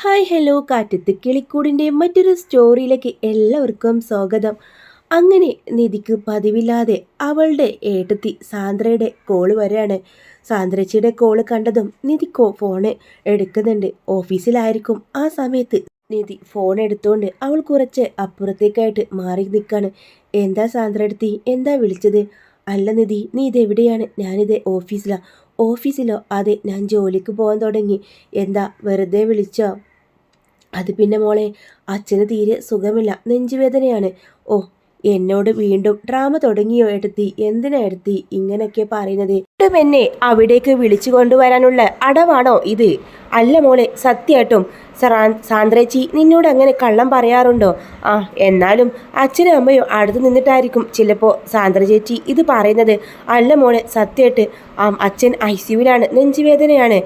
Hi hello കാറ്റത്ത് കിളിക്കൂടിൻ്റെ മറ്റൊരു സ്റ്റോറിയിലേക്ക് എല്ലാവർക്കും സ്വാഗതം. അങ്ങനെ നിധിക്ക് പതിവില്ലാതെ അവളുടെ ഏട്ടത്തി സാന്ദ്രയുടെ കോള് വരികയാണ്. സാന്ദ്രച്ചിയുടെ കോള് കണ്ടതും നിധിക്കോ ഫോണ് എടുക്കുന്നുണ്ട്. ഓഫീസിലായിരിക്കും ആ സമയത്ത്. നിധി ഫോൺ എടുത്തുകൊണ്ട് അവൾ കുറച്ച് അപ്പുറത്തേക്കായിട്ട് മാറി നിൽക്കാണ്. എന്താ സാന്ദ്ര എടുത്തി, എന്താ വിളിച്ചത്? അല്ല നിധി, നീ ഇതെവിടെയാണ്? ഞാനിത് ഓഫീസിലാ. ഓഫീസിലോ? അതെ, ഞാൻ ജോലിക്ക് പോകാൻ തുടങ്ങി. എന്താ വെറുതെ വിളിച്ചോ? അത് പിന്നെ മോളെ, അച്ഛന് തീരെ സുഖമില്ല, നെഞ്ചുവേദനയാണ്. ഓ, എന്നോട് വീണ്ടും ഡ്രാമ തുടങ്ങിയോ എടുത്തി? എന്തിനാ എടുത്തി ഇങ്ങനെയൊക്കെ പറയുന്നത്? എന്നെ അവിടേക്ക് വിളിച്ചു കൊണ്ടുവരാനുള്ള അടവാണോ ഇത്? അല്ല മോളെ, സത്യമായിട്ടും സാന്ദ്രേച്ചി നിന്നോട് അങ്ങനെ കള്ളം പറയാറുണ്ടോ? ആ, എന്നാലും അച്ഛനും അമ്മയോ അടുത്ത് നിന്നിട്ടായിരിക്കും ചിലപ്പോൾ സാന്ദ്ര ചേച്ചി ഇത് പറയുന്നത്. അല്ല മോളെ, സത്യമായിട്ട് അച്ഛൻ ICUവിലാണ്, നെഞ്ചുവേദനയാണ്.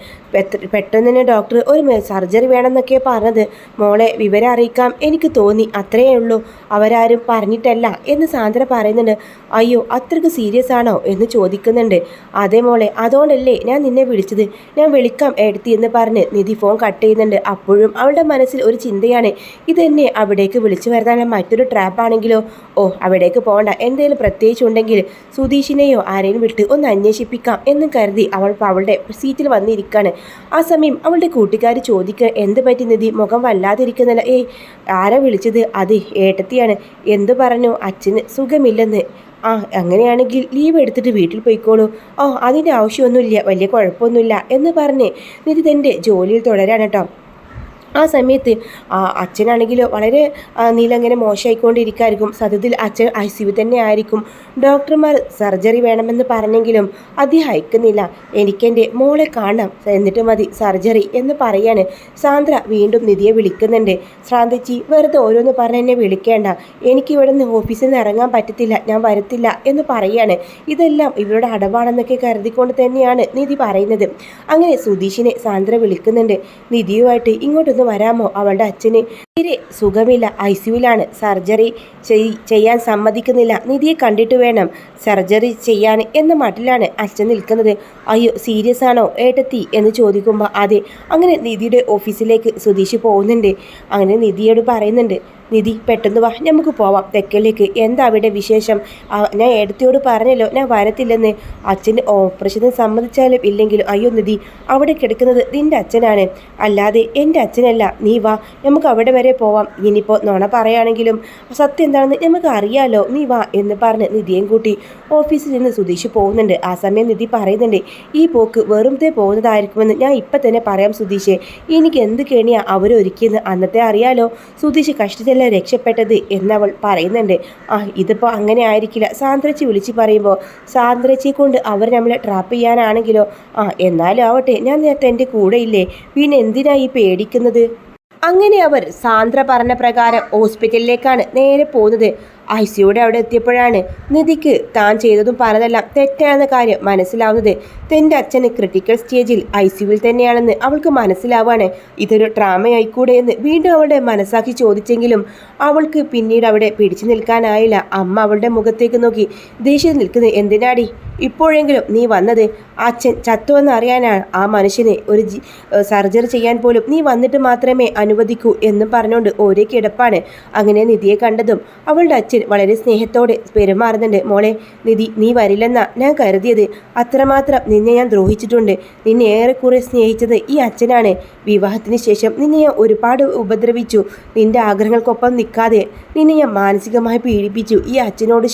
പെട്ടെന്ന് തന്നെ ഡോക്ടർ ഒരു സർജറി വേണമെന്നൊക്കെ പറഞ്ഞത്. മോളെ വിവരം അറിയിക്കാം എനിക്ക് തോന്നി, അത്രയേ ഉള്ളൂ, അവരാരും പറഞ്ഞിട്ടല്ല എന്ന് സാന്ദ്ര പറയുന്നുണ്ട്. അയ്യോ, അത്രയ്ക്ക് സീരിയസ് ആണോ എന്ന് ചോദിക്കുന്നുണ്ട്. അതേ മോളെ, അതുകൊണ്ടല്ലേ ഞാൻ നിന്നെ വിളിച്ചത്. ഞാൻ വിളിക്കാം എടുത്തി എന്ന് പറഞ്ഞ് നിധി ഫോൺ കട്ട് ചെയ്യുന്നുണ്ട്. അപ്പോഴും അവളുടെ മനസ്സിൽ ഒരു ചിന്തയാണ്, ഇതെന്നെ അവിടേക്ക് വിളിച്ചു വരുത്താൻ മറ്റൊരു ട്രാപ്പാണെങ്കിലോ? ഓ, അവിടേക്ക് പോകണ്ട, എന്തെങ്കിലും പ്രത്യേകിച്ച് ഉണ്ടെങ്കിൽ സുധീഷിനെയോ ആരെയും വിട്ട് ഒന്ന് അന്വേഷിപ്പിക്കാം എന്ന് കരുതി അവൾ അവളുടെ സീറ്റിൽ വന്നിരിക്കുകയാണ്. ആ സമയം അവളുടെ കൂട്ടുകാരി ചോദിക്കുക, എന്ത് പറ്റി നിധി, മുഖം വല്ലാതിരിക്കുന്നില്ല? ഏയ്, ആരാ വിളിച്ചത്? അത് ഏട്ടത്തിയാണ്. എന്തു പറഞ്ഞു? അച്ഛന് സുഖമില്ലെന്ന്. ആ, അങ്ങനെയാണെങ്കിൽ ലീവ് എടുത്തിട്ട് വീട്ടിൽ പോയിക്കോളൂ. ഓ, അതിൻ്റെ ആവശ്യമൊന്നുമില്ല, വലിയ കുഴപ്പമൊന്നുമില്ല എന്ന് പറഞ്ഞ് നിധി തൻ്റെ ജോലിയിൽ തുടരാണ് കേട്ടോ. ആ സമയത്ത് അച്ഛനാണെങ്കിലോ വളരെ നീലങ്ങനെ മോശമായിക്കൊണ്ടിരിക്കുമായിരിക്കും. സത്യത്തിൽ അച്ഛൻ ICU തന്നെ ആയിരിക്കും. ഡോക്ടർമാർ സർജറി വേണമെന്ന് പറഞ്ഞെങ്കിലും അദ്ദേഹം അയക്കുന്നില്ല. എനിക്കെൻ്റെ മോളെ കാണണം, എന്നിട്ട് മതി സർജറി എന്ന് പറയാണ്. സാന്ദ്ര വീണ്ടും നിധിയെ വിളിക്കുന്നുണ്ട്. ശ്രാന്തിച്ചി, വെറുതെ ഓരോന്ന് പറഞ്ഞ് എന്നെ വിളിക്കേണ്ട, എനിക്ക് ഇവിടെ നിന്ന് ഓഫീസിൽ നിന്ന് ഇറങ്ങാൻ പറ്റത്തില്ല, ഞാൻ വരത്തില്ല എന്ന് പറയാണ്. ഇതെല്ലാം ഇവരുടെ അടവാണെന്നൊക്കെ കരുതിക്കൊണ്ട് തന്നെയാണ് നിധി പറയുന്നത്. അങ്ങനെ സുധീഷിനെ സാന്ദ്ര വിളിക്കുന്നുണ്ട്. നിധിയുമായിട്ട് ഇങ്ങോട്ട് വരാമോ? അവളുടെ അച്ഛന് തീരെ സുഖമില്ല, ICUവിലാണ്, സർജറി ചെയ്യാൻ സമ്മതിക്കുന്നില്ല, നിധിയെ കണ്ടിട്ട് വേണം സർജറി ചെയ്യാൻ എന്ന മട്ടിലാണ് അച്ഛൻ നിൽക്കുന്നത്. അയ്യോ, സീരിയസ് ആണോ ഏട്ടത്തി എന്ന് ചോദിക്കുമ്പോൾ അതെ. അങ്ങനെ നിധിയുടെ ഓഫീസിലേക്ക് സുധീഷ് പോകുന്നുണ്ട്. അങ്ങനെ നിധിയോട് പറയുന്നുണ്ട്, നിധി പെട്ടെന്ന് വാ, നമുക്ക് പോവാം തെക്കലേക്ക്. എന്താ അവിടെ വിശേഷം? ഞാൻ ഏടത്തിയോട് പറഞ്ഞല്ലോ ഞാൻ വരത്തില്ലെന്ന്. അച്ഛന് ഓപ്പറേഷന് സമ്മതിച്ചാലും ഇല്ലെങ്കിലും അയ്യോ നിധി, അവിടെ കിടക്കുന്നത് നിൻ്റെ അച്ഛനാണ്, അല്ലാതെ എൻ്റെ അച്ഛനല്ല. നീ വാ, നമുക്ക് അവിടെ വരെ പോവാം. ഇനിയിപ്പോൾ നുണ പറയുകയാണെങ്കിലും സത്യം എന്താണെന്ന് നമുക്ക് അറിയാലോ, നീ വാ എന്ന് പറഞ്ഞ് നിധിയും കൂട്ടി ഓഫീസിൽ നിന്ന് സുധീഷ് പോകുന്നുണ്ട്. ആ സമയം നിധി പറയുന്നുണ്ട്, ഈ പോക്ക് വെറുതെ പോകുന്നതായിരിക്കുമെന്ന് ഞാൻ ഇപ്പം തന്നെ പറയാം സുധീഷേ. എനിക്ക് എന്ത് കേണിയാ അവരൊരുക്കിയെന്ന് അന്നത്തെ അറിയാലോ. സുധീഷ് കഷ്ടത്തിൽ രക്ഷപ്പെട്ടത് എന്നവൾ പറയുന്നുണ്ട്. ഇതിപ്പോൾ അങ്ങനെ ആയിരിക്കില്ല. സാന്ദ്രച്ചി വിളിച്ച് പറയുമ്പോൾ സാന്ദ്രച്ചിയെ കൊണ്ട് അവർ നമ്മളെ ട്രാപ്പ് ചെയ്യാനാണെങ്കിലോ? എന്നാലും ആവട്ടെ, ഞാൻ നേരത്തെ എൻ്റെ കൂടെ ഇല്ലേ, പിന്നെ എന്തിനാ ഈ പേടിക്കുന്നത്? അങ്ങനെ അവർ സാന്ദ്ര പറഞ്ഞ പ്രകാരം ഹോസ്പിറ്റലിലേക്കാണ് നേരെ പോകുന്നത്. ICUയുടെ അവിടെ എത്തിയപ്പോഴാണ് നിധിക്ക് താൻ ചെയ്തതും പറഞ്ഞതെല്ലാം തെറ്റാണെന്ന കാര്യം മനസ്സിലാവുന്നത്. തൻ്റെ അച്ഛന് ക്രിട്ടിക്കൽ സ്റ്റേജിൽ ICUവിൽ തന്നെയാണെന്ന് അവൾക്ക് മനസ്സിലാവാണ്. ഇതൊരു ഡ്രാമയായിക്കൂടെ എന്ന് വീണ്ടും അവളുടെ മനസ്സാക്കി ചോദിച്ചെങ്കിലും അവൾക്ക് പിന്നീട് അവിടെ പിടിച്ചു നിൽക്കാനായില്ല. അമ്മ അവളുടെ മുഖത്തേക്ക് നോക്കി ദേഷ്യം നിൽക്കുന്നത്, എന്തിനാടി ഇപ്പോഴെങ്കിലും നീ വന്നത്? അച്ഛൻ ചത്തുവെന്ന് അറിയാനാണ് ആ മനുഷ്യനെ ഒരു സർജറി ചെയ്യാൻ പോലും നീ വന്നിട്ട് മാത്രമേ അനുവദിക്കൂ എന്നും പറഞ്ഞുകൊണ്ട് ഒരേ കിടപ്പാണ്. അങ്ങനെ നിധിയെ കണ്ടതും അവളുടെ അച്ഛൻ വളരെ സ്നേഹത്തോടെ പെരുമാറുന്നുണ്ട്. മോളെ നിധി, നീ വരില്ലെന്നാ ഞാൻ കരുതിയത്. അത്രമാത്രം നിന്നെ ഞാൻ ദ്രോഹിച്ചിട്ടുണ്ട്. നിന്നെ ഏറെക്കുറെ സ്നേഹിച്ചത് ഈ അച്ഛനാണ്. വിവാഹത്തിന് ശേഷം നിന്നെ ഞാൻ ഒരുപാട് ഉപദ്രവിച്ചു. നിന്റെ ആഗ്രഹങ്ങൾക്കൊപ്പം നിൽക്കാതെ നിന്നെ ഞാൻ മാനസികമായി പീഡിപ്പിച്ചു. ഈ അച്ഛനോട്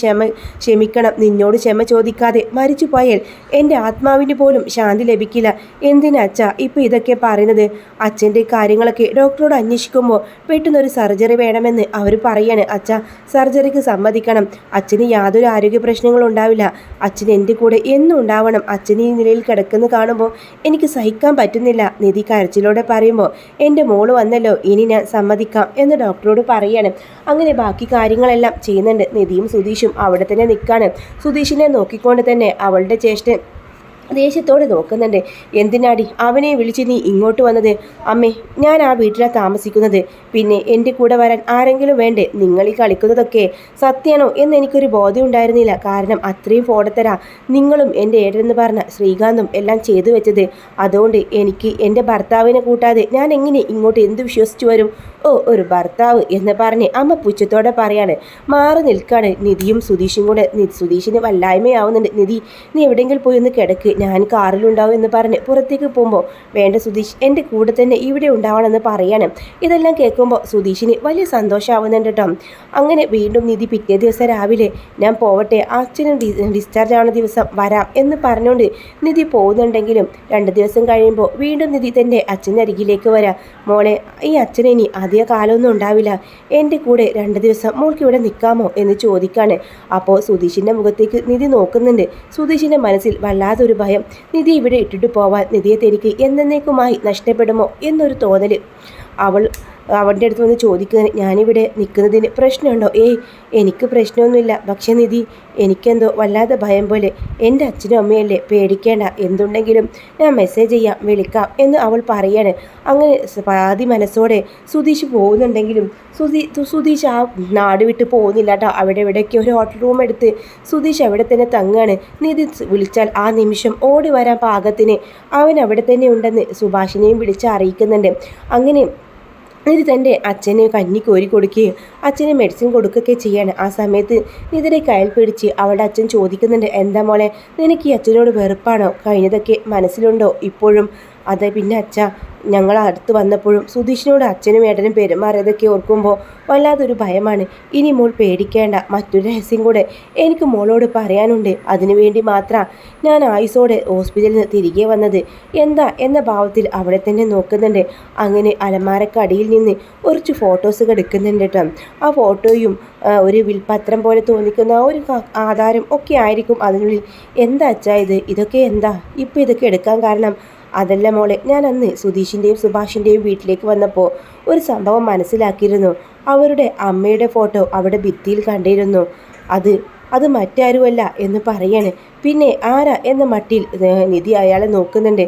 ക്ഷമിക്കണം. നിന്നോട് ക്ഷമ ചോദിക്കാതെ മരിച്ചു പോയാൽ എൻ്റെ ആത്മാവിന് പോലും ശാന്തി ലഭിക്കില്ല. എന്തിനാ അച്ഛാ ഇപ്പോൾ ഇതൊക്കെ പറയുന്നത്? അച്ഛൻ്റെ കാര്യങ്ങളൊക്കെ ഡോക്ടറോട് അന്വേഷിക്കുമ്പോൾ പെട്ടെന്നൊരു സർജറി വേണമെന്ന് അവർ പറയാണ്. അച്ഛാ, സർജറിക്ക് സമ്മതിക്കണം. അച്ഛന് യാതൊരു ആരോഗ്യ പ്രശ്നങ്ങളും ഉണ്ടാവില്ല. അച്ഛൻ എൻ്റെ കൂടെ എന്നും ഉണ്ടാവണം. അച്ഛൻ ഈ നിലയിൽ കിടക്കുന്ന കാണുമ്പോൾ എനിക്ക് സഹിക്കാൻ പറ്റുന്നില്ല. നിധി കരച്ചിലോടെ പറയുമ്പോൾ എൻ്റെ മോള് വന്നല്ലോ, ഇനി ഞാൻ സമ്മതിക്കാം എന്ന് ഡോക്ടറോട് പറയാണ്. അങ്ങനെ ബാക്കി കാര്യങ്ങളെല്ലാം ചെയ്യുന്നുണ്ട്. നിധിയും സുധീഷും അവിടെ തന്നെ നിൽക്കാണ്. സുധീഷിനെ നോക്കിക്കൊണ്ട് തന്നെ അവളുടെ ജ്യേഷ്ഠൻ ദേഷ്യത്തോടെ നോക്കുന്നുണ്ട്. എന്തിനാടി അവനെ വിളിച്ച് നീ ഇങ്ങോട്ട് വന്നത്? അമ്മേ, ഞാൻ ആ വീട്ടിലാണ് താമസിക്കുന്നത്. പിന്നെ എൻ്റെ കൂടെ വരാൻ ആരെങ്കിലും വേണ്ടേ? നിങ്ങൾ ഈ കളിക്കുന്നതൊക്കെ സത്യമാണോ എന്ന് എനിക്കൊരു ബോധ്യം ഉണ്ടായിരുന്നില്ല. കാരണം അത്രയും ഫോടത്തരാ നിങ്ങളും എൻ്റെ ഏട്ടനെന്ന് പറഞ്ഞ ശ്രീകാന്തും എല്ലാം ചെയ്തു വെച്ചത്. അതുകൊണ്ട് എനിക്ക് എൻ്റെ ഭർത്താവിനെ കൂട്ടാതെ ഞാൻ എങ്ങനെ ഇങ്ങോട്ട് എന്ത് വിശ്വസിച്ചു വരും? ഓ, ഒരു ഭർത്താവ് എന്ന് പറഞ്ഞ് അമ്മ പുച്ഛത്തോടെ പറയാണ്. മാറി നിൽക്കാണ് നിധിയും സുധീഷും കൂടെ. സുധീഷിന് വല്ലായ്മയാവുന്നുണ്ട്. നിധി, നീ എവിടെയെങ്കിലും പോയി ഒന്ന് കിടക്ക്, ഞാൻ കാറിലുണ്ടാവും എന്ന് പറഞ്ഞ് പുറത്തേക്ക് പോകുമ്പോൾ, വേണ്ട സുധീഷ്, എൻ്റെ കൂടെ തന്നെ ഇവിടെ ഉണ്ടാവണമെന്ന് പറയാണ്. ഇതെല്ലാം കേൾക്കുമ്പോൾ സുധീഷിന് വലിയ സന്തോഷമാവുന്നുണ്ട് കേട്ടോ. അങ്ങനെ വീണ്ടും നിധി പിറ്റേ ദിവസം രാവിലെ ഞാൻ പോവട്ടെ, അച്ഛനും ഡിസ്ചാർജ് ആവുന്ന ദിവസം വരാം എന്ന് പറഞ്ഞുകൊണ്ട് നിധി പോകുന്നുണ്ടെങ്കിലും 2 ദിവസം കഴിയുമ്പോൾ വീണ്ടും നിധി തൻ്റെ അച്ഛൻ്റെ അരികിലേക്ക് വരാം. മോളെ, ഈ അച്ഛനെ ഇനി അധിക കാലമൊന്നും ഉണ്ടാവില്ല, എൻ്റെ കൂടെ 2 ദിവസം മോൾക്ക് ഇവിടെ നിൽക്കാമോ എന്ന് ചോദിക്കാണ്. അപ്പോൾ സുധീഷിൻ്റെ മുഖത്തേക്ക് നിധി നോക്കുന്നുണ്ട്. സുധീഷിൻ്റെ മനസ്സിൽ വല്ലാതൊരു ഭയം. നിധി ഇവിടെ ഇട്ടിട്ട് പോവാൻ നിധിയെ തനിക്ക് എന്നേക്കുമായി നഷ്ടപ്പെടുമോ എന്നൊരു തോന്നൽ. അവളുടെ അടുത്ത് വന്ന് ചോദിക്കുന്നത്, ഞാനിവിടെ നിൽക്കുന്നതിന് പ്രശ്നമുണ്ടോ? എനിക്ക് പ്രശ്നമൊന്നുമില്ല. പക്ഷെ നിധി, എനിക്കെന്തോ വല്ലാതെ ഭയം പോലെ. എൻ്റെ അച്ഛനും അമ്മയല്ലേ, പേടിക്കേണ്ട, എന്തുണ്ടെങ്കിലും ഞാൻ മെസ്സേജ് ചെയ്യാം, വിളിക്കാം എന്ന് അവൾ പറയാണ്. അങ്ങനെ പാതി മനസ്സോടെ സുധീഷ് പോകുന്നുണ്ടെങ്കിലും സുധീഷ് ആ നാട് വിട്ട് പോകുന്നില്ല കേട്ടോ. അവിടെ എവിടെയൊക്കെ ഒരു ഹോട്ടൽ റൂം എടുത്ത് സുധീഷ് അവിടെ തന്നെ തങ്ങുകയാണ്. നിധി വിളിച്ചാൽ ആ നിമിഷം ഓടി വരാൻ പാകത്തിന് അവൻ അവിടെ തന്നെ ഉണ്ടെന്ന് സുഭാഷിനെയും വിളിച്ച് അറിയിക്കുന്നുണ്ട്. അങ്ങനെ നിധി തൻ്റെ അച്ഛന് കഞ്ഞി കോരി കൊടുക്കുകയും അച്ഛന് മെഡിസിൻ കൊടുക്കുകയൊക്കെ ചെയ്യാണ്. ആ സമയത്ത് നിധിയുടെ കയ്യിൽ പിടിച്ച് അവളുടെ അച്ഛൻ ചോദിക്കുന്നുണ്ട്, എന്താ മോളെ, നിനക്ക് ഈ അച്ഛനോട് വെറുപ്പാണോ? കഴിഞ്ഞതൊക്കെ മനസ്സിലുണ്ടോ ഇപ്പോഴും? അതെ, പിന്നെ അച്ഛ, ഞങ്ങൾ അടുത്ത് വന്നപ്പോഴും സുധീഷിനോട് അച്ഛനും ഏട്ടനും പെരുമാറിയതൊക്കെ ഓർക്കുമ്പോൾ വല്ലാതൊരു ഭയമാണ്. ഇനി മോൾ പേടിക്കേണ്ട, മറ്റൊരു രഹസ്യം കൂടെ എനിക്ക് മോളോട് പറയാനുണ്ട്. അതിനുവേണ്ടി മാത്രമാണ് ഞാൻ ആയുസോടെ ഹോസ്പിറ്റലിൽ നിന്ന് തിരികെ വന്നത്. എന്താ എന്ന ഭാവത്തിൽ അവിടെ തന്നെ നോക്കുന്നുണ്ട്. അങ്ങനെ അലമാരക്കടിയിൽ നിന്ന് കുറച്ച് ഫോട്ടോസ് എടുക്കുന്നുണ്ട് കേട്ടോ. ആ ഫോട്ടോയും ഒരു വിൽപത്രം പോലെ തോന്നിക്കുന്ന ഒരു ആധാരം ഒക്കെ ആയിരിക്കും അതിനുള്ളിൽ. എന്താ അച്ഛാ ഇത്? ഇതൊക്കെ എന്താ ഇപ്പോൾ ഇതൊക്കെ എടുക്കാൻ കാരണം? അതല്ല മോളെ, ഞാൻ അന്ന് സുധീഷിൻ്റെയും സുഭാഷിൻ്റെയും വീട്ടിലേക്ക് വന്നപ്പോൾ ഒരു സംഭവം മനസ്സിലാക്കിയിരുന്നു. അവരുടെ അമ്മയുടെ ഫോട്ടോ അവിടെ ഭിത്തിയിൽ കണ്ടിരുന്നു. അത് മറ്റാരുമല്ല എന്ന് പറയാണ്. പിന്നെ ആരാ എന്ന മട്ടിൽ നിധി അയാളെ നോക്കുന്നുണ്ട്.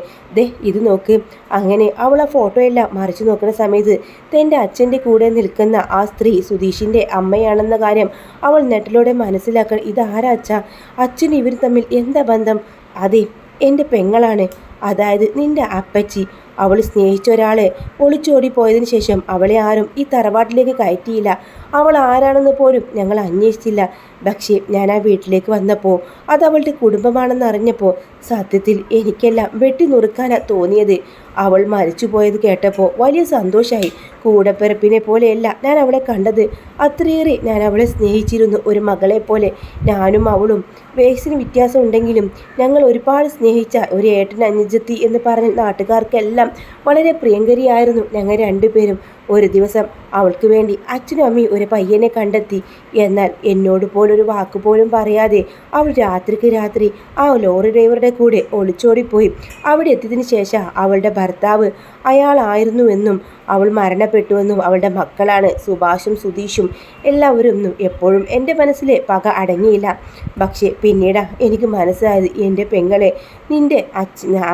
ഇത് നോക്ക്. അങ്ങനെ അവൾ ആ ഫോട്ടോ എല്ലാം മറിച്ചു നോക്കുന്ന സമയത്ത് തൻ്റെ അച്ഛൻ്റെ കൂടെ നിൽക്കുന്ന ആ സ്ത്രീ സുധീഷിൻ്റെ അമ്മയാണെന്ന കാര്യം അവൾ നെറ്റിലൂടെ മനസ്സിലാക്കാൻ. ഇതാരാ അച്ഛാ? അച്ഛൻ ഇവർ തമ്മിൽ എന്താ ബന്ധം? അതെ, എൻ്റെ പെങ്ങളാണ്, അതായത് നിൻ്റെ അപ്പച്ചി. അവൾ സ്നേഹിച്ച ഒരാളെ ഒളിച്ചോടി പോയതിനു ശേഷം അവളെ ആരും ഈ തറവാട്ടിലേക്ക് കയറ്റിയില്ല. അവൾ ആരാണെന്ന് പോലും ഞങ്ങൾ അന്വേഷിച്ചില്ല. പക്ഷേ ഞാൻ ആ വീട്ടിലേക്ക് വന്നപ്പോൾ അത് അവളുടെ കുടുംബമാണെന്ന് അറിഞ്ഞപ്പോൾ സത്യത്തിൽ എനിക്കെല്ലാം വെട്ടി നുറുക്കാനാണ് തോന്നിയത്. അവൾ മരിച്ചു പോയത് കേട്ടപ്പോൾ വലിയ സന്തോഷമായി. കൂടപ്പിറപ്പിനെ പോലെയല്ല ഞാൻ അവളെ കണ്ടത്. അത്രയേറെ ഞാൻ അവളെ സ്നേഹിച്ചിരുന്നു, ഒരു മകളെ പോലെ. ഞാനും അവളും വയസ്സിന് വ്യത്യാസം ഉണ്ടെങ്കിലും ഞങ്ങൾ ഒരുപാട് സ്നേഹിച്ച ഒരു ഏട്ടൻ അനുജത്തി എന്ന് പറഞ്ഞ നാട്ടുകാർക്കെല്ലാം വളരെ പ്രിയങ്കരിയായിരുന്നു ഞങ്ങൾ രണ്ടുപേരും. ഒരു ദിവസം അവൾക്ക് വേണ്ടി അച്ഛനും അമ്മയും ഒരു പയ്യനെ കണ്ടെത്തി. എന്നാൽ എന്നോട് പോലൊരു വാക്കുപോലും പറയാതെ അവൾ രാത്രിക്ക് രാത്രി ആ ലോറി ഡ്രൈവറുടെ കൂടെ ഒളിച്ചോടിപ്പോയി. അവിടെ എത്തിയതിനു ശേഷം അവളുടെ ഭർത്താവ് അയാളായിരുന്നുവെന്നും അവൾ മരണപ്പെട്ടുവെന്നും അവളുടെ മക്കളാണ് സുഭാഷും സുധീഷും എല്ലാവരും എപ്പോഴും എൻ്റെ മനസ്സിലെ പക അടങ്ങിയില്ല. പക്ഷേ പിന്നീട് എനിക്ക് മനസ്സിലായത് എൻ്റെ പെങ്ങളെ നിൻ്റെ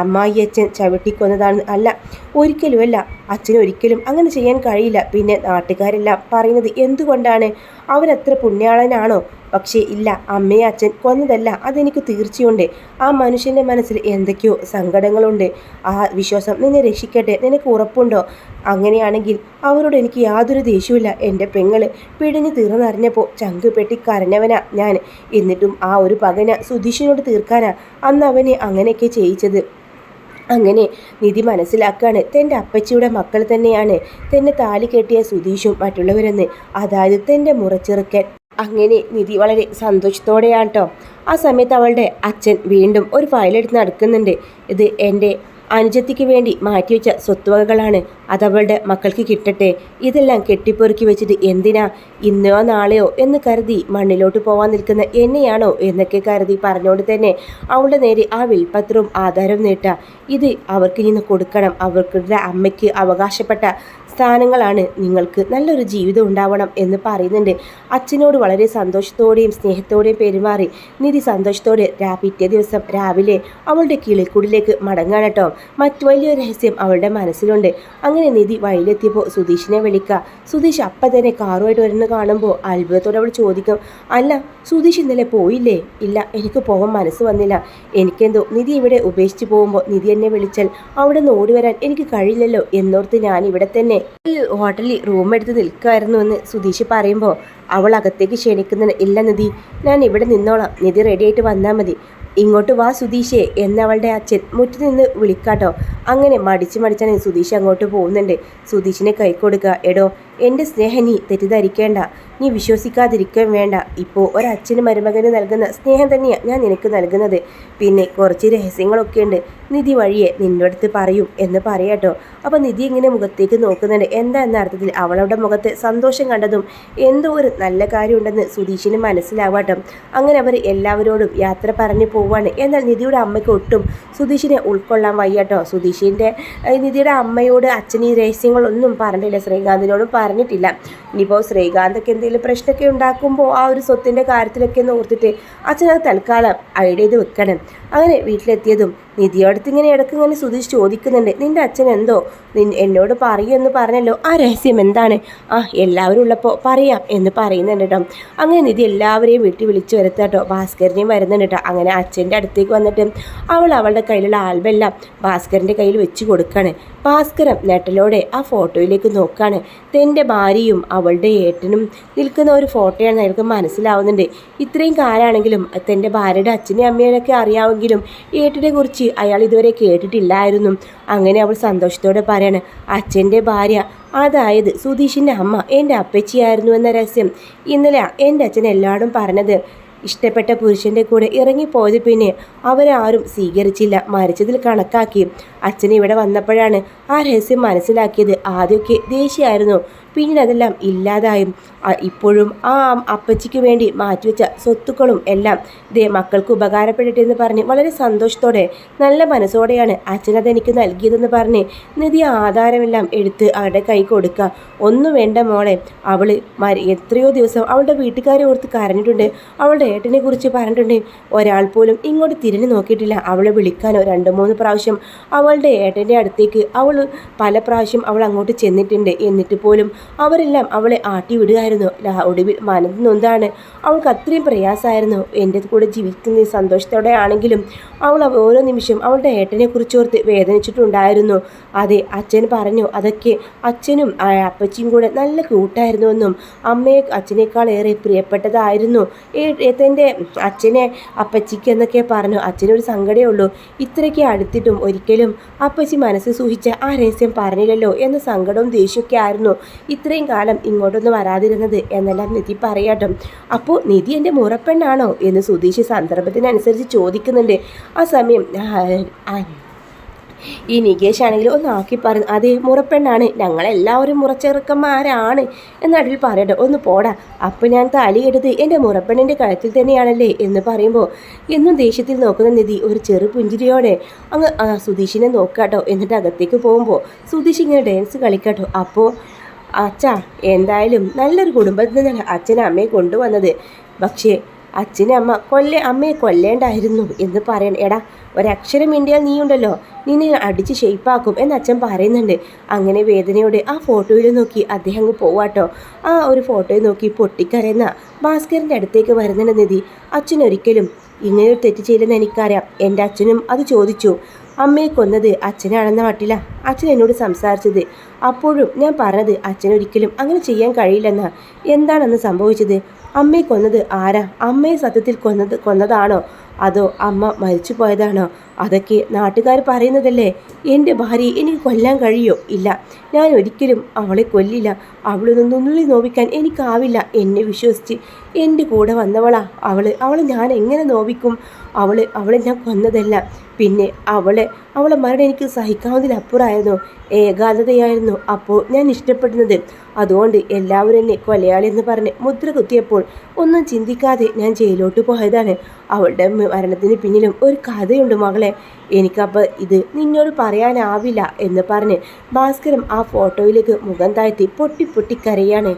അമ്മായി അച്ഛൻ ചവിട്ടിക്കൊന്നതാണ്. അല്ല, ഒരിക്കലുമല്ല. അച്ഛന് ഒരിക്കലും അങ്ങനെ ചെയ്യാൻ കഴിയില്ല. പിന്നെ നാട്ടുകാരെല്ലാം പറയുന്നത് എന്തുകൊണ്ടാണ്? അവരത്ര പുണ്യാളനാണോ? പക്ഷേ ഇല്ല, അമ്മയെ അച്ഛൻ കൊന്നതല്ല, അതെനിക്ക് തീർച്ചയുണ്ട്. ആ മനുഷ്യൻ്റെ മനസ്സിൽ എന്തൊക്കെയോ സങ്കടങ്ങളുണ്ട്. ആ വിശ്വാസം നിന്നെ രക്ഷിക്കട്ടെ. നിനക്ക് ഉറപ്പുണ്ടോ? അങ്ങനെയാണെങ്കിൽ അവരോട് എനിക്ക് യാതൊരു ദേഷ്യവുമില്ല. എൻ്റെ പെങ്ങള് പിടിഞ്ഞു തീർന്നറിഞ്ഞപ്പോൾ ചങ്ക് പെട്ടി കരഞ്ഞവനാ ഞാൻ. എന്നിട്ടും ആ ഒരു പകന സുധീഷിനോട് തീർക്കാനാ അന്ന് അവനെ അങ്ങനെയൊക്കെ ചെയ്യിച്ചത്. അങ്ങനെ നിധി മനസ്സിലാക്കുകയാണ് തൻ്റെ അപ്പച്ചിയുടെ മക്കൾ തന്നെയാണ് തന്നെ താലി കെട്ടിയ സുധീഷും മറ്റുള്ളവരെന്ന്, അതായത് തൻ്റെ മുറച്ചെറുക്കൻ. അങ്ങനെ നിധി വളരെ സന്തോഷത്തോടെയാണ് കേട്ടോ. ആ സമയത്ത് അവളുടെ അച്ഛൻ വീണ്ടും ഒരു ഫയലെടുത്ത് നടക്കുന്നുണ്ട്. ഇത് എൻ്റെ അനുജത്തിക്ക് വേണ്ടി മാറ്റിവെച്ച സ്വത്തുവകകളാണ്, അതവളുടെ മക്കൾക്ക് കിട്ടട്ടെ. ഇതെല്ലാം കെട്ടിപ്പൊറുക്കി വെച്ചിട്ട് എന്തിനാ? ഇന്നോ നാളെയോ എന്ന് കരുതി മണ്ണിലോട്ട് പോവാൻ നിൽക്കുന്ന എന്നെയാണോ എന്നൊക്കെ കരുതി പറഞ്ഞുകൊണ്ട് തന്നെ അവളുടെ നേരെ ആ വിൽപത്രവും ആധാരവും നീട്ടുക. ഇത് അവർക്ക് ഇന്ന് കൊടുക്കണം. അവരുടെ അമ്മയ്ക്ക് അവകാശപ്പെട്ട സ്ഥാനങ്ങളാണ്, നിങ്ങൾക്ക് നല്ലൊരു ജീവിതം ഉണ്ടാവണം എന്ന് പറയുന്നുണ്ട്. അച്ഛനോട് വളരെ സന്തോഷത്തോടെയും സ്നേഹത്തോടെയും പെരുമാറി നിധി സന്തോഷത്തോടെ പിറ്റേ ദിവസം രാവിലെ അവളുടെ കിളിക്കൂടിലേക്ക് മടങ്ങാണ് കേട്ടോ. മറ്റു വലിയൊരു രഹസ്യം അവളുടെ മനസ്സിലുണ്ട്. അങ്ങനെ നിധി വഴിയിലെത്തിയപ്പോൾ സുധീഷിനെ വിളിക്കുക. സുധീഷ് അപ്പം തന്നെ കാറുമായിട്ട് വരുന്ന കാണുമ്പോൾ അത്ഭുതത്തോടെ അവൾ ചോദിക്കും, അല്ല സുധീഷ് ഇന്നലെ പോയില്ലേ? ഇല്ല, എനിക്ക് പോകാൻ മനസ്സ് വന്നില്ല. എനിക്കെന്തോ നിധി ഇവിടെ ഉപേക്ഷിച്ച് പോകുമ്പോൾ നിധി എന്നെ വിളിച്ചാൽ അവിടെ നിന്ന് ഓടി വരാൻ എനിക്ക് കഴിയില്ലല്ലോ എന്നോർത്ത് ഞാൻ ഇവിടെ തന്നെ ഹോട്ടലിൽ റൂം എടുത്ത് നിൽക്കുമായിരുന്നു എന്ന് സുധീഷ് പറയുമ്പോൾ അവൾ അകത്തേക്ക് ക്ഷണിക്കുന്നതിന്, ഇല്ല നിധി, ഞാൻ ഇവിടെ നിന്നോളാം, നിധി റെഡി ആയിട്ട് വന്നാൽ മതി, ഇങ്ങോട്ട് വാ സുധീഷേ എന്നവളുടെ അച്ഛൻ മുറ്റത്ത് നിന്ന് വിളിക്കാട്ടോ. അങ്ങനെ മടിച്ചാണ് സുധീഷ് അങ്ങോട്ട് പോകുന്നുണ്ട്. സുധീഷിനെ കൈ കൊടുക്കുക. എടോ, എൻ്റെ സ്നേഹം നീ തെറ്റിദ്ധരിക്കേണ്ട, നീ വിശ്വസിക്കാതിരിക്കാൻ വേണ്ട. ഇപ്പോൾ ഒരച്ഛന് മരുമകന് നൽകുന്ന സ്നേഹം തന്നെയാണ് ഞാൻ നിനക്ക് നൽകുന്നത്. പിന്നെ കുറച്ച് രഹസ്യങ്ങളൊക്കെ ഉണ്ട്, നിധി വഴിയെ നിൻ്റെ അടുത്ത് പറയും എന്ന് പറയാട്ടോ. അപ്പോൾ നിധി ഇങ്ങനെ മുഖത്തേക്ക് നോക്കുന്നുണ്ട്. എന്താ എന്ന അർത്ഥത്തിൽ അവളുടെ മുഖത്ത് സന്തോഷം കണ്ടതും എന്തോ ഒരു നല്ല കാര്യമുണ്ടെന്ന് സുധീഷിന് മനസ്സിലാവാട്ടോ. അങ്ങനെ അവർ എല്ലാവരോടും യാത്ര പറഞ്ഞു പോവാണ്. എന്നാൽ നിധിയുടെ അമ്മയ്ക്ക് ഒട്ടും സുധീഷിനെ ഉൾക്കൊള്ളാൻ വയ്യാട്ടോ. നിധിയുടെ അമ്മയോട് അച്ഛൻ ഈ രഹസ്യങ്ങളൊന്നും പറഞ്ഞിട്ടില്ല, ശ്രീകാന്തിനോടും പറഞ്ഞിട്ടില്ല. ഇനിയിപ്പോൾ ശ്രീകാന്തൊക്കെ എന്തെങ്കിലും പ്രശ്നമൊക്കെ ഉണ്ടാക്കുമ്പോൾ ആ ഒരു സ്വത്തിൻ്റെ കാര്യത്തിലൊക്കെ ഒന്ന് ഓർത്തിട്ട് അച്ഛനത് തൽക്കാലം ഐഡിയ ചെയ്ത് വെക്കണം. അങ്ങനെ വീട്ടിലെത്തിയതും നിധിയോടത്ത് ഇങ്ങനെ ഇടയ്ക്ക് ഇങ്ങനെ സുധീഷ് ചോദിക്കുന്നുണ്ട്, നിൻ്റെ അച്ഛൻ എന്തോ എന്നോട് പറയുമെന്ന് പറഞ്ഞല്ലോ, ആ രഹസ്യം എന്താണ്? എല്ലാവരും ഉള്ളപ്പോൾ പറയാം എന്ന് പറയുന്നുണ്ട് കേട്ടോ. അങ്ങനെ നിധി എല്ലാവരെയും വീട്ടിൽ വിളിച്ചു വരുത്താട്ടോ. ഭാസ്കരനെയും വരുന്നുണ്ട് കേട്ടോ. അങ്ങനെ അച്ഛൻ്റെ അടുത്തേക്ക് വന്നിട്ട് അവളുടെ കയ്യിലുള്ള ആൽബെല്ലാം ഭാസ്കരൻ്റെ കയ്യിൽ വെച്ച് കൊടുക്കുകയാണ്. ഭാസ്കരൻ നെട്ടലോടെ ആ ഫോട്ടോയിലേക്ക് നോക്കുകയാണ്. തൻ്റെ ഭാര്യയും അവളുടെ ഏട്ടനും നിൽക്കുന്ന ഒരു ഫോട്ടോയാണ് അയാൾക്ക് മനസ്സിലാവുന്നുണ്ട്. ഇത്രയും കാലമാണെങ്കിലും തൻ്റെ ഭാര്യയുടെ അച്ഛനെയും അമ്മേനൊക്കെ അറിയാമെങ്കിലും ഏട്ടനെ കുറിച്ച് അയാൾ ഇതുവരെ കേട്ടിട്ടില്ലായിരുന്നു. അങ്ങനെ അവൾ സന്തോഷത്തോടെ പറയാണ്, അച്ഛൻ്റെ ഭാര്യ, അതായത് സുധീഷിൻ്റെ അമ്മ എൻ്റെ അപ്പച്ചിയായിരുന്നു എന്ന രഹസ്യം ഇന്നലെ എൻ്റെ അച്ഛൻ എല്ലാവരും പറഞ്ഞത്. ഇഷ്ടപ്പെട്ട പുരുഷൻ്റെ കൂടെ ഇറങ്ങിപ്പോയത് പിന്നെ അവരാരും സ്വീകരിച്ചില്ല, മരിച്ചതിൽ കണക്കാക്കി. അച്ഛൻ ഇവിടെ വന്നപ്പോഴാണ് ആ രഹസ്യം മനസ്സിലാക്കിയത്. ആദ്യമൊക്കെ ദേഷ്യമായിരുന്നു, പിന്നീട് അതെല്ലാം ഇല്ലാതായും. ഇപ്പോഴും ആ അപ്പച്ചിക്ക് വേണ്ടി മാറ്റിവെച്ച സ്വത്തുക്കളും എല്ലാം മക്കൾക്ക് ഉപകാരപ്പെടട്ടെ എന്ന് പറഞ്ഞ് വളരെ സന്തോഷത്തോടെ നല്ല മനസ്സോടെയാണ് അച്ഛനത് എനിക്ക് നൽകിയതെന്ന് പറഞ്ഞ് നിധി ആധാരമെല്ലാം എടുത്ത് അവരുടെ കൈ കൊടുക്കുക. ഒന്നും വേണ്ട മോളെ, അവൾ എത്രയോ ദിവസം അവളുടെ വീട്ടുകാരെ ഓർത്ത് കരഞ്ഞിട്ടുണ്ട്, അവളുടെ ഏട്ടനെ കുറിച്ച് പറഞ്ഞിട്ടുണ്ട്. ഒരാൾ പോലും ഇങ്ങോട്ട് തിരിഞ്ഞു നോക്കിയിട്ടില്ല അവളെ വിളിക്കാനോ. 2-3 പ്രാവശ്യം അവളുടെ ഏട്ടൻ്റെ അടുത്തേക്ക് അവൾ പല പ്രാവശ്യം അവൾ അങ്ങോട്ട് ചെന്നിട്ടുണ്ട്. എന്നിട്ട് പോലും അവരെല്ലാം അവളെ ആട്ടി വിടുകയായിരുന്നു. ഒടുവിൽ മനസ്സ് നൊന്താണ്. അവൾക്ക് അത്രയും പ്രയാസമായിരുന്നു എൻ്റെ കൂടെ ജീവിക്കുന്ന സന്തോഷത്തോടെ ആണെങ്കിലും അവൾ ഓരോ നിമിഷം അവളുടെ ഏട്ടനെ കുറിച്ചോർത്ത് വേദനിച്ചിട്ടുണ്ടായിരുന്നു. അതെ, അച്ഛൻ പറഞ്ഞു അതൊക്കെ അച്ഛനും അപ്പച്ചിയും കൂടെ നല്ല കൂട്ടായിരുന്നുവെന്നും അമ്മയെ അച്ഛനേക്കാൾ ഏറെ പ്രിയപ്പെട്ടതായിരുന്നു തൻ്റെ അച്ഛനെ അപ്പച്ചിക്ക് എന്നൊക്കെ പറഞ്ഞു. അച്ഛനൊരു സങ്കടമേ ഉള്ളൂ, ഇത്രയ്ക്ക് അടുത്തിട്ടും ഒരിക്കലും അപ്പച്ചി മനസ്സ് സൂഹിച്ച ആ രഹസ്യം പറഞ്ഞില്ലല്ലോ എന്ന സങ്കടവും ദേഷ്യമൊക്കെ ആയിരുന്നു ഇത്രയും കാലം ഇങ്ങോട്ടൊന്നും വരാതിരുന്നത് എന്നെല്ലാം നിധി പറയാട്ടോ. അപ്പോൾ നിധി എൻ്റെ മുറപ്പെണ്ണാണോ എന്ന് സുധീഷ് സന്ദർഭത്തിനനുസരിച്ച് ചോദിക്കുന്നുണ്ട്. ആ സമയം ഈ നികേഷ് ആണെങ്കിൽ ഒന്ന് ആക്കി പറഞ്ഞു, അതേ മുറപ്പെണ്ണാണ്, ഞങ്ങളെല്ലാവരും മുറച്ചെറുക്കന്മാരാണ് എന്നടിൽ പറയട്ടെ. ഒന്ന് പോടാ, അപ്പം ഞാൻ താലിയെടുത്ത് എൻ്റെ മുറപ്പെണ്ണിൻ്റെ കഴുത്തിൽ തന്നെയാണല്ലേ എന്ന് പറയുമ്പോൾ എന്നും ദേഷ്യത്തിൽ നോക്കുന്ന നിധി ഒരു ചെറു പുഞ്ചിരിയോടെ അങ്ങ് സുധീഷിനെ നോക്കാട്ടോ. എന്നിട്ട് അകത്തേക്ക് പോകുമ്പോൾ സുധീഷ് ഇങ്ങനെ ഡാൻസ് കളിക്കാട്ടോ. അപ്പോൾ അച്ഛാ, എന്തായാലും നല്ലൊരു കുടുംബത്തിൽ നിന്നാണ് അച്ഛനും അമ്മയെ കൊണ്ടുവന്നത്. പക്ഷേ അച്ഛനും അമ്മയെ കൊല്ലേണ്ടായിരുന്നു എന്ന് പറയണം. എടാ, ഒരക്ഷരം ഇന്ത്യയിൽ നീയുണ്ടല്ലോ, നിന്നെ അടിച്ച് ഷെയ്പ്പാക്കും എന്ന് അച്ഛൻ പറയുന്നുണ്ട്. അങ്ങനെ വേദനയോടെ ആ ഫോട്ടോയിൽ നോക്കി അദ്ദേഹം അങ്ങ് പോവാട്ടോ. ആ ഒരു ഫോട്ടോയിൽ നോക്കി പൊട്ടിക്കരയുന്ന ഭാസ്കരൻ്റെ അടുത്തേക്ക് വരുന്നുണ്ട് നിധി. അച്ഛനൊരിക്കലും ഇങ്ങനെയൊരു തെറ്റ് ചെയ്യില്ലെന്ന് എനിക്കറിയാം. എൻ്റെ അച്ഛനും അത് ചോദിച്ചു. അമ്മയെ കൊന്നത് അച്ഛനാണെന്ന മട്ടില്ല അച്ഛൻ എന്നോട് സംസാരിച്ചത്. അപ്പോഴും ഞാൻ പറഞ്ഞത് അച്ഛനൊരിക്കലും അങ്ങനെ ചെയ്യാൻ കഴിയില്ലെന്നാ. എന്താണെന്ന് സംഭവിച്ചത്? അമ്മയെ കൊന്നത് ആരാ? അമ്മയെ സത്യത്തിൽ കൊന്നതാണോ അതോ അമ്മ മരിച്ചു പോയതാണോ? അതൊക്കെ നാട്ടുകാർ പറയുന്നതല്ലേ. എൻ്റെ ഭാര്യയെ എനിക്ക് കൊല്ലാൻ കഴിയോ? ഇല്ല, ഞാൻ ഒരിക്കലും അവളെ കൊല്ലില്ല. അവളൊന്നും നുള്ളി നോവിക്കാൻ എനിക്കാവില്ല. എന്നെ വിശ്വസിച്ച് എൻ്റെ കൂടെ വന്നവളാ അവളെ ഞാൻ എങ്ങനെ നോവിക്കും? അവളെ ഞാൻ കൊന്നതല്ല. പിന്നെ അവളെ മരണം എനിക്ക് സഹിക്കാവുന്നതിലപ്പുറമായിരുന്നു. ഏകാന്തതയായിരുന്നു അപ്പോൾ ഞാൻ ഇഷ്ടപ്പെടുന്നത്. അതുകൊണ്ട് എല്ലാവരും എന്നെ കൊലയാളി എന്ന് പറഞ്ഞ് മുദ്ര കുത്തിയപ്പോൾ ഒന്നും ചിന്തിക്കാതെ ഞാൻ ജയിലോട്ട് പോയതാണ്. അവളുടെ മരണത്തിന് പിന്നിലും ഒരു കഥയുണ്ട് മകളെ. മോളെ, എനിക്കപ്പോൾ ഇത് നിന്നോട് പറയാനാവില്ല എന്ന് പറഞ്ഞ് ഭാസ്കരം ആ ഫോട്ടോയിലേക്ക് മുഖം താഴ്ത്തി പൊട്ടി പൊട്ടി കരയാണ്.